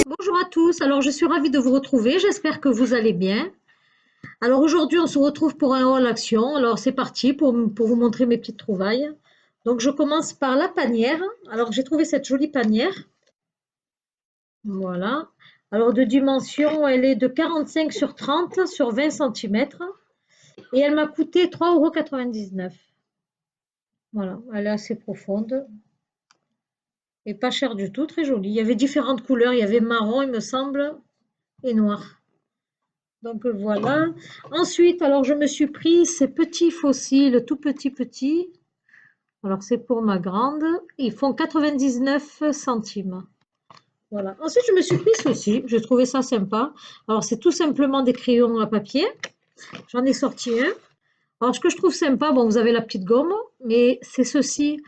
Bonjour à tous, alors je suis ravie de vous retrouver, j'espère que vous allez bien. Alors aujourd'hui on se retrouve pour un haul action, alors c'est parti pour vous montrer mes petites trouvailles. Donc je commence par la panière, alors j'ai trouvé cette jolie panière, voilà. Alors de dimension elle est de 45 sur 30 sur 20 cm et elle m'a coûté 3,99 €. Voilà, elle est assez profonde. Et pas cher du tout, très jolie. Il y avait différentes couleurs, il y avait marron, il me semble, et noir. Donc voilà. Ensuite, alors je me suis pris ces petits fossiles, tout petits. Alors c'est pour ma grande. Ils font 99 centimes. Voilà. Ensuite, je me suis pris ceci. Je trouvais ça sympa. Alors c'est tout simplement des crayons à papier. J'en ai sorti un. Alors ce que je trouve sympa, bon, vous avez la petite gomme, mais c'est ceci.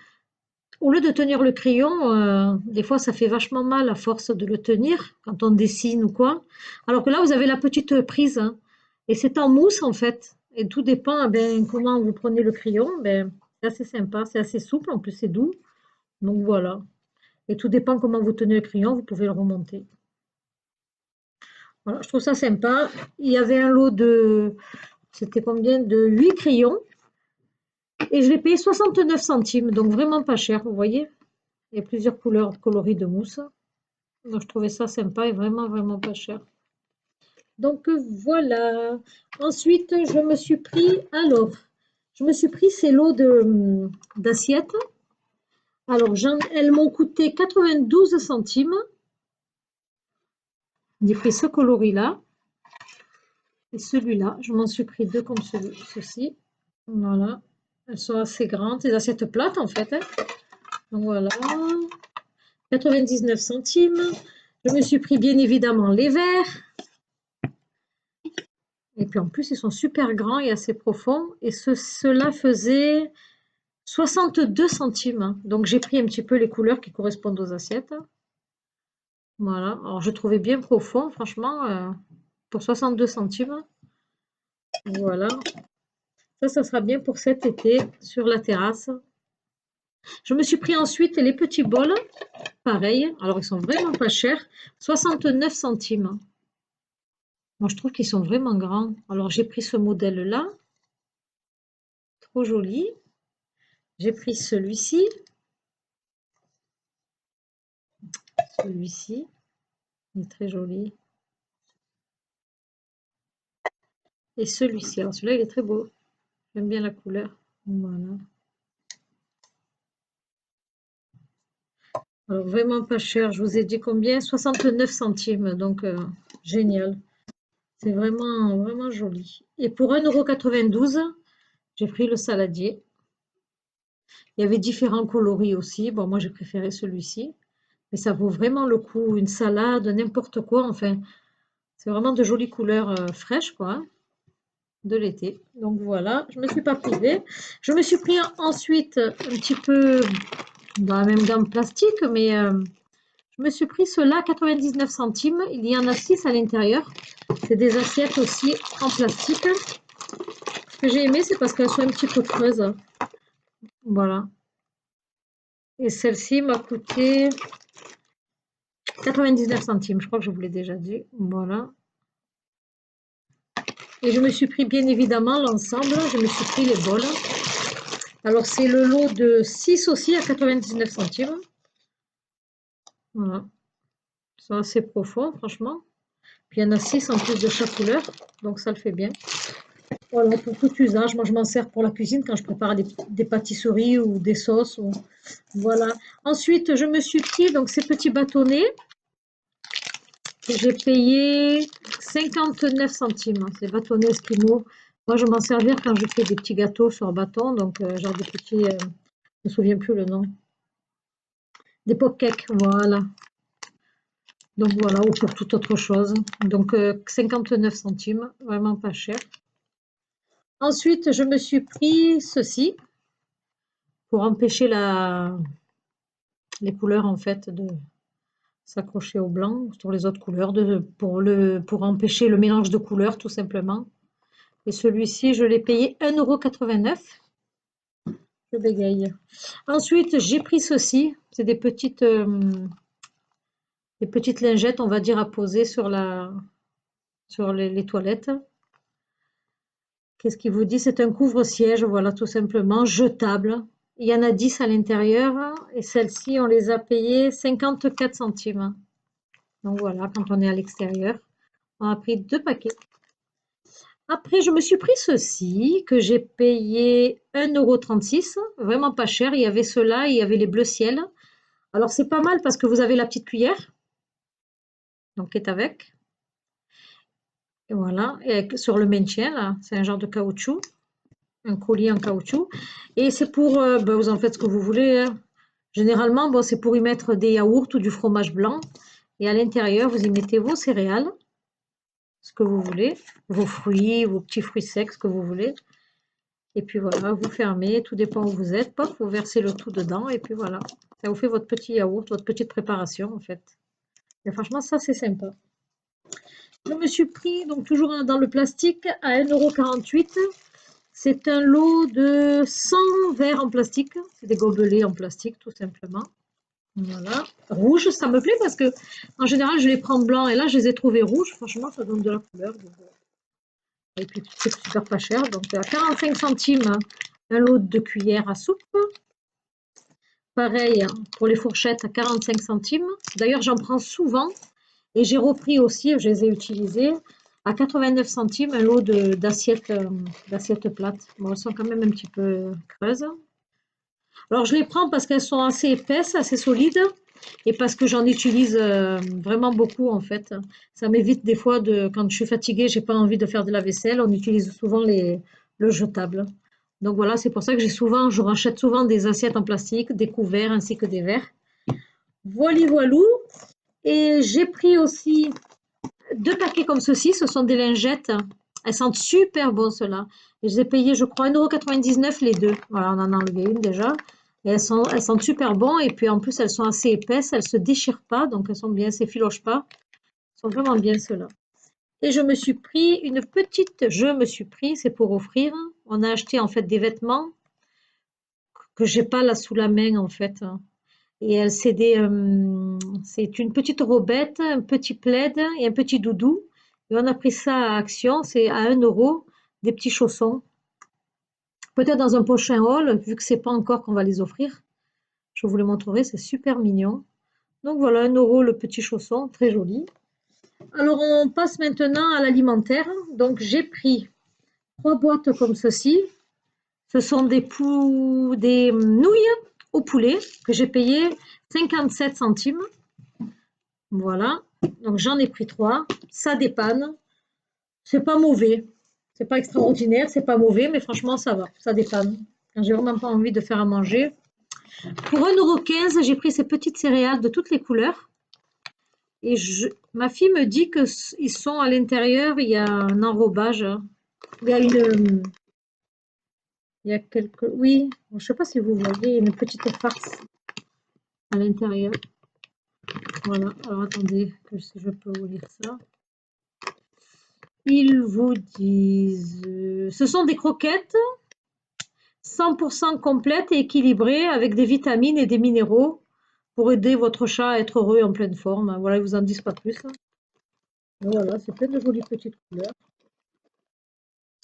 Au lieu de tenir le crayon, des fois ça fait vachement mal à force de le tenir quand on dessine ou quoi. Alors que là, vous avez la petite prise, hein, et c'est en mousse en fait. Et tout dépend comment vous prenez le crayon. C'est assez sympa, c'est assez souple, en plus c'est doux. Donc voilà. Et tout dépend comment vous tenez le crayon, vous pouvez le remonter. Voilà, je trouve ça sympa. Il y avait un lot c'était combien? De 8 crayons. Et je l'ai payé 69 centimes, donc vraiment pas cher, vous voyez. Il y a plusieurs couleurs coloris de mousse. Donc, je trouvais ça sympa et vraiment pas cher. Donc, voilà. Ensuite, je me suis pris ces lots d'assiettes. Alors, elles m'ont coûté 92 centimes. J'ai pris ce coloris-là et celui-là. Je m'en suis pris deux comme ceci. Voilà. Elles sont assez grandes. Des assiettes plates, en fait, hein. Donc, voilà. 99 centimes. Je me suis pris bien évidemment les verres. Et puis en plus, ils sont super grands et assez profonds. Et cela faisait 62 centimes. Donc j'ai pris un petit peu les couleurs qui correspondent aux assiettes. Voilà. Alors je trouvais bien profond, franchement, pour 62 centimes. Voilà. Ça sera bien pour cet été sur la terrasse. Je me suis pris ensuite les petits bols. Pareil. Alors ils sont vraiment pas chers. 69 centimes. Moi, je trouve qu'ils sont vraiment grands. Alors, j'ai pris ce modèle-là. Trop joli. J'ai pris celui-ci. Celui-ci. Il est très joli. Et celui-ci. Alors, celui-là, il est très beau. J'aime bien la couleur. Voilà. Alors, vraiment pas cher. Je vous ai dit combien? 69 centimes. Donc, génial. C'est vraiment joli. Et pour 1,92 €, j'ai pris le saladier. Il y avait différents coloris aussi. Bon, moi, j'ai préféré celui-ci. Mais ça vaut vraiment le coup. Une salade, n'importe quoi. Enfin, c'est vraiment de jolies couleurs fraîches, quoi, hein, de l'été. Donc voilà, je ne me suis pas privée. Je me suis pris ensuite un petit peu dans la même gamme plastique, mais je me suis pris ceux-là 99 centimes. Il y en a 6 à l'intérieur. C'est des assiettes aussi en plastique. Ce que j'ai aimé, c'est parce qu'elles sont un petit peu creuses. Voilà. Et celle-ci m'a coûté 99 centimes. Je crois que je vous l'ai déjà dit. Voilà. Et je me suis pris bien évidemment l'ensemble. Je me suis pris les bols. Alors c'est le lot de 6 aussi à 99 centimes. Voilà. C'est assez profond, franchement. Puis il y en a 6 en plus de chaque couleur. Donc ça le fait bien. Voilà, pour tout usage. Moi, je m'en sers pour la cuisine quand je prépare des pâtisseries ou des sauces. Voilà. Ensuite, je me suis pris donc ces petits bâtonnets que j'ai payé 59 centimes. Ces bâtonnets Esquimaux. Moi, je m'en servir quand je fais des petits gâteaux sur bâton. Donc, genre des petits... je ne me souviens plus le nom. Des pop-cakes, voilà. Donc voilà, ou pour toute autre chose. Donc 59 centimes, vraiment pas cher. Ensuite, je me suis pris ceci pour empêcher les couleurs en fait de s'accrocher au blanc sur les autres couleurs, pour empêcher le mélange de couleurs tout simplement. Et celui-ci, je l'ai payé 1,89 €. Je bégaye. Ensuite, j'ai pris ceci. C'est des petites lingettes, on va dire, à poser sur les toilettes. Qu'est-ce qu'il vous dit? C'est un couvre-siège, voilà, tout simplement, jetable. Il y en a 10 à l'intérieur et celles-ci, on les a payées 54 centimes. Donc voilà, quand on est à l'extérieur, on a pris 2 paquets. Après, je me suis pris ceci que j'ai payé 1,36 €, vraiment pas cher. Il y avait cela, il y avait les bleus ciel. Alors c'est pas mal parce que vous avez la petite cuillère, donc qui est avec. Et voilà, et sur le maintien, là, c'est un genre de caoutchouc, un collier en caoutchouc. Et c'est pour, vous en faites ce que vous voulez, hein. Généralement, bon, c'est pour y mettre des yaourts ou du fromage blanc. Et à l'intérieur, vous y mettez vos céréales, ce que vous voulez, vos fruits, vos petits fruits secs, ce que vous voulez. Et puis voilà, vous fermez, tout dépend où vous êtes, pop, vous versez le tout dedans et puis voilà. Ça vous fait votre petit yaourt, votre petite préparation en fait. Et franchement, ça c'est sympa. Je me suis pris, donc toujours dans le plastique, à 1,48 €. C'est un lot de 100 verres en plastique. C'est des gobelets en plastique tout simplement. Voilà. Rouge, ça me plaît parce que en général je les prends blancs et là je les ai trouvés rouges. Franchement, ça donne de la couleur. Et puis c'est super pas cher. Donc à 45 centimes, un lot de cuillères à soupe. Pareil pour les fourchettes à 45 centimes. D'ailleurs, j'en prends souvent. Et j'ai repris aussi, je les ai utilisées, à 89 centimes, un lot d'assiettes plates. Bon, elles sont quand même un petit peu creuses. Alors, je les prends parce qu'elles sont assez épaisses, assez solides, et parce que j'en utilise vraiment beaucoup, en fait. Ça m'évite des fois, quand je suis fatiguée, j'ai pas envie de faire de la vaisselle, on utilise souvent le jetable. Donc voilà, c'est pour ça que je rachète souvent des assiettes en plastique, des couverts ainsi que des verres. Voilà, voilou. Et j'ai pris aussi 2 paquets comme ceci, ce sont des lingettes. Elles sentent super bon ceux-là. Et je les ai payées, je crois, 1,99 € les deux. Voilà, on en a enlevé une déjà. Et elles sentent super bon. Et puis en plus, elles sont assez épaisses, elles ne se déchirent pas. Donc elles sont bien, elles ne s'effilochent pas. Elles sont vraiment bien ceux-là. Et je me suis pris c'est pour offrir. On a acheté en fait des vêtements que j'ai pas là sous la main en fait. Et c'est une petite robette, un petit plaid et un petit doudou. Et on a pris ça à Action, c'est à 1 €, des petits chaussons. Peut-être dans un prochain haul, vu que c'est pas encore qu'on va les offrir. Je vous les montrerai, c'est super mignon. Donc voilà, 1 € le petit chausson, très joli. Alors on passe maintenant à l'alimentaire. Donc j'ai pris 3 boîtes comme ceci. Ce sont des nouilles au poulet que j'ai payé 57 centimes. Voilà, donc j'en ai pris 3. Ça dépanne. C'est pas mauvais. C'est pas extraordinaire, c'est pas mauvais, mais franchement, ça va. Ça dépanne. Quand j'ai vraiment pas envie de faire à manger. Pour 1,15 €, j'ai pris ces petites céréales de toutes les couleurs. Et ma fille me dit qu'ils sont à l'intérieur, il y a un enrobage. Il y a il y a quelques. Oui, je sais pas si vous voyez une petite farce à l'intérieur. Voilà, alors attendez, que je peux vous lire ça. Ils vous disent, ce sont des croquettes 100% complètes et équilibrées avec des vitamines et des minéraux pour aider votre chat à être heureux et en pleine forme. Voilà, ils vous en disent pas plus. Voilà, c'est plein de jolies petites couleurs.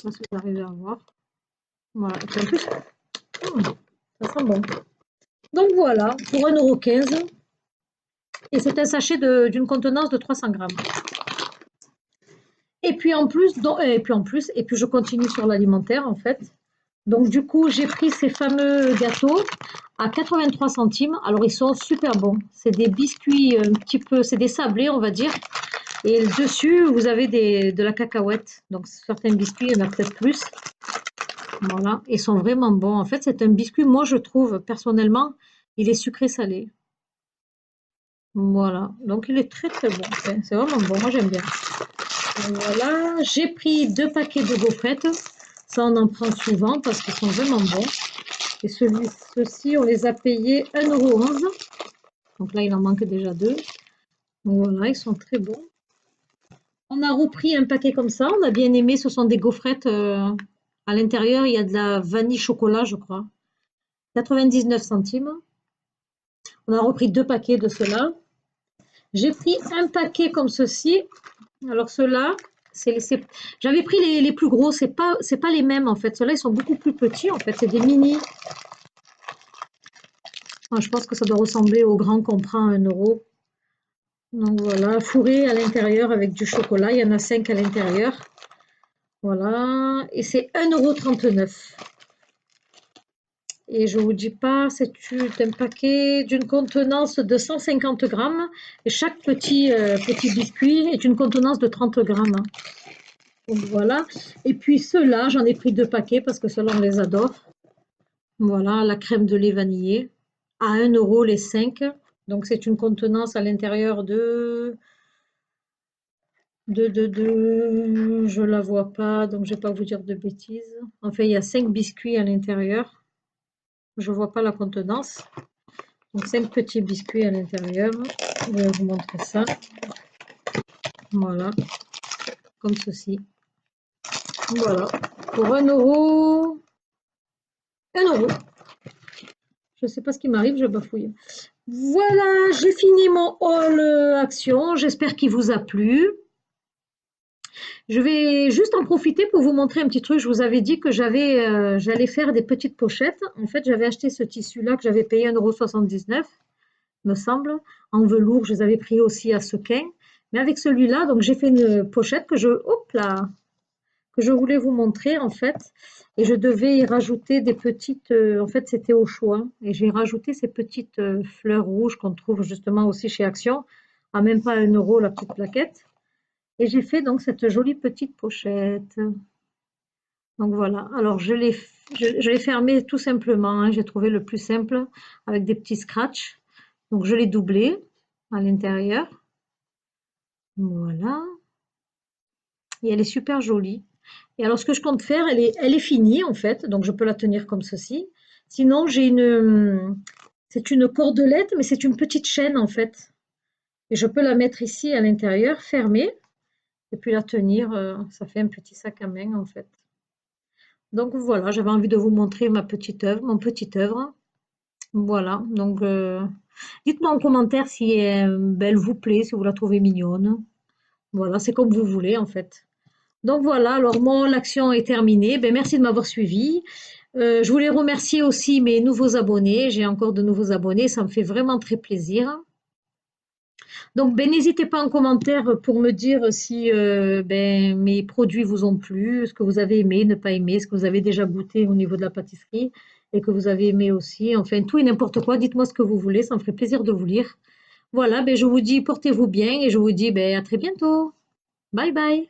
Je sais pas si vous arrivez à voir. Voilà, et puis en plus, ça sent bon. Donc voilà, pour 1,15 €. Et c'est un sachet d'une contenance de 300 grammes. Et puis je continue sur l'alimentaire en fait. Donc du coup, j'ai pris ces fameux gâteaux à 83 centimes. Alors ils sont super bons. C'est des biscuits un petit peu, c'est des sablés on va dire. Et dessus, vous avez de la cacahuète. Donc certains biscuits, il y en a peut-être plus. Voilà, ils sont vraiment bons. En fait, c'est un biscuit, moi je trouve personnellement, il est sucré salé. Voilà, donc il est très très bon. C'est vraiment bon, moi j'aime bien. Voilà, j'ai pris 2 paquets de gaufrettes. Ça, on en prend souvent parce qu'ils sont vraiment bons. Et ceux-ci, on les a payés 1,11 €. Donc là, il en manque déjà 2. Donc voilà, ils sont très bons. On a repris un paquet comme ça, on a bien aimé, ce sont des gaufrettes. À l'intérieur, il y a de la vanille chocolat, je crois. 99 centimes. On a repris 2 paquets de cela. J'ai pris un paquet comme ceci. Alors ceux-là, j'avais pris les plus gros, c'est pas les mêmes en fait. Ceux-là, ils sont beaucoup plus petits en fait, c'est des mini. Enfin, je pense que ça doit ressembler au grand qu'on prend à 1 euro. Donc voilà, fourré à l'intérieur avec du chocolat. Il y en a 5 à l'intérieur. Voilà, et c'est 1,39 €. Et je vous dis pas, c'est un paquet d'une contenance de 150 grammes. Et chaque petit biscuit est une contenance de 30 grammes. Donc voilà. Et puis ceux-là, j'en ai pris 2 paquets parce que ceux-là, on les adore. Voilà, la crème de lait vanillée à 1 € les 5. Donc c'est une contenance à l'intérieur de je la vois pas, donc je vais pas vous dire de bêtises. Enfin, il y a 5 biscuits à l'intérieur. Je vois pas la contenance. Donc 5 petits biscuits à l'intérieur. Je vais vous montrer ça. Voilà, comme ceci. Voilà, pour 1 €. 1 €. Je sais pas ce qui m'arrive, je bafouille. Voilà, j'ai fini mon haul action. J'espère qu'il vous a plu. Je vais juste en profiter pour vous montrer un petit truc. Je vous avais dit que j'allais faire des petites pochettes. En fait, j'avais acheté ce tissu-là que j'avais payé 1,79 €, me semble. En velours, je les avais pris aussi à Sequin. Mais avec celui-là, donc j'ai fait une pochette que je voulais vous montrer en fait. Et je devais y rajouter des petites, en fait c'était au choix. Et j'ai rajouté ces petites fleurs rouges qu'on trouve justement aussi chez Action, à même pas 1 € la petite plaquette. Et j'ai fait donc cette jolie petite pochette. Donc voilà, alors je l'ai fermé tout simplement, hein. J'ai trouvé le plus simple avec des petits scratchs. Donc je l'ai doublé à l'intérieur. Voilà. Et elle est super jolie. Et alors ce que je compte faire, elle est finie en fait, donc je peux la tenir comme ceci. Sinon c'est une cordelette, mais c'est une petite chaîne en fait. Et je peux la mettre ici à l'intérieur, fermée, et puis la tenir, ça fait un petit sac à main en fait. Donc voilà, j'avais envie de vous montrer ma petite œuvre, mon petit œuvre. Voilà, donc dites-moi en commentaire si elle vous plaît, si vous la trouvez mignonne. Voilà, c'est comme vous voulez en fait. Donc voilà, alors l'action est terminée. Ben, merci de m'avoir suivi. Je voulais remercier aussi mes nouveaux abonnés. J'ai encore de nouveaux abonnés, ça me fait vraiment très plaisir. Donc, ben, n'hésitez pas en commentaire pour me dire si ben, mes produits vous ont plu, ce que vous avez aimé, ne pas aimé, ce que vous avez déjà goûté au niveau de la pâtisserie et que vous avez aimé aussi. Enfin, tout et n'importe quoi. Dites-moi ce que vous voulez, ça me ferait plaisir de vous lire. Voilà, ben, je vous dis portez-vous bien et je vous dis ben, à très bientôt. Bye bye.